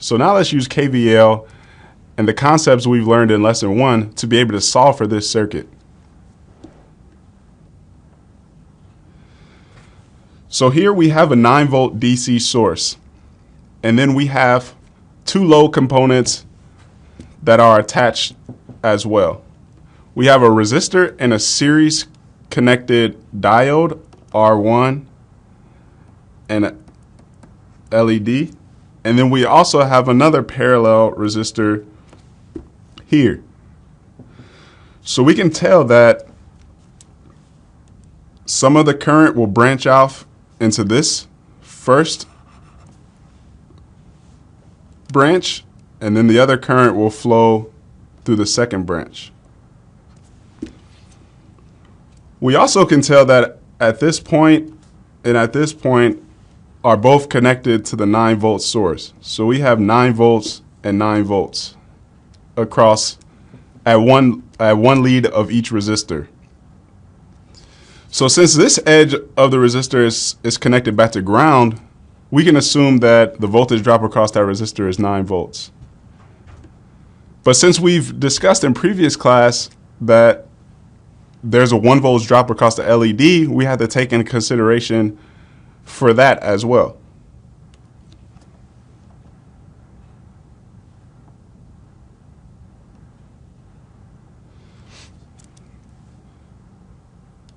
So now let's use KVL and the concepts we've learned in lesson 1 to be able to solve for this circuit. So here we have a 9-volt DC source, and then we have 2 load components that are attached as well. We have a resistor and a series connected diode, R1, and a LED. And then we also have another parallel resistor here. So we can tell that some of the current will branch off into this first branch, and then the other current will flow through the second branch. We also can tell that at this point and at this point are both connected to the 9-volt source. So we have 9 volts and 9 volts across at one lead of each resistor. So since this edge of the resistor is connected back to ground, we can assume that the voltage drop across that resistor is 9 volts. But since we've discussed in previous class that there's a 1 volt drop across the LED, we have to take into consideration for that as well.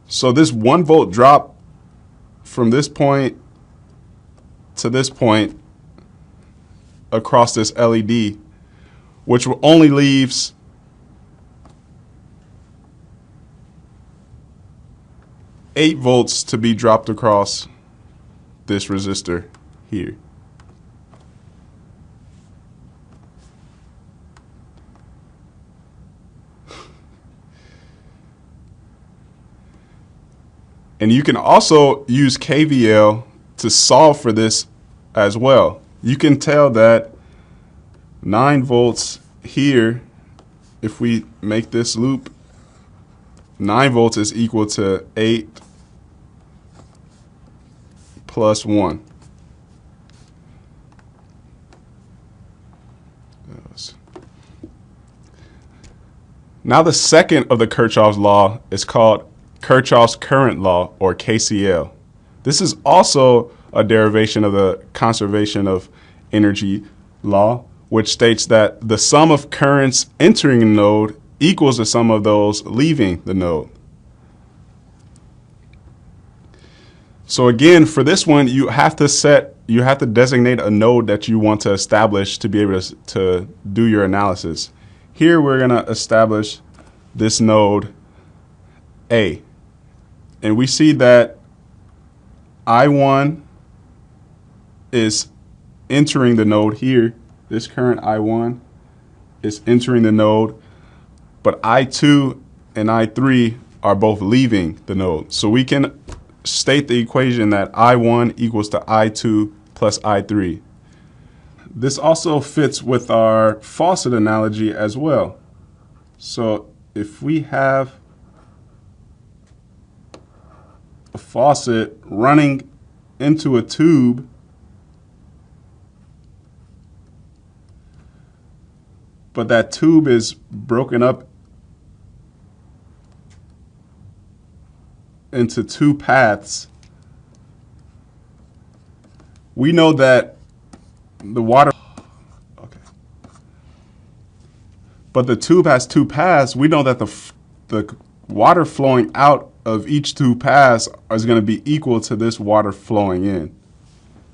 So this 1 volt drop from this point to this point across this LED, which only leaves eight volts to be dropped across this resistor here. And you can also use KVL to solve for this as well. You can tell that 9 volts here, if we make this loop, 9 volts is equal to 8 plus 1. Now the second of the Kirchhoff's law is called Kirchhoff's current law, or KCL. This is also a derivation of the conservation of energy law, which states that the sum of currents entering a node equals the sum of those leaving the node. So again, for this one, you have to designate a node that you want to establish to be able to do your analysis. Here we're going to establish this node A. And we see that I1 is entering the node here. This current I1 is entering the node, but I2 and I3 are both leaving the node. So we can state the equation that I1 equals to I2 plus I3. This also fits with our faucet analogy as well. So if we have a faucet running into a tube, but that tube is broken up into 2 paths, we know that the water, but the tube has 2 paths. We know that the water flowing out of each 2 paths is going to be equal to this water flowing in.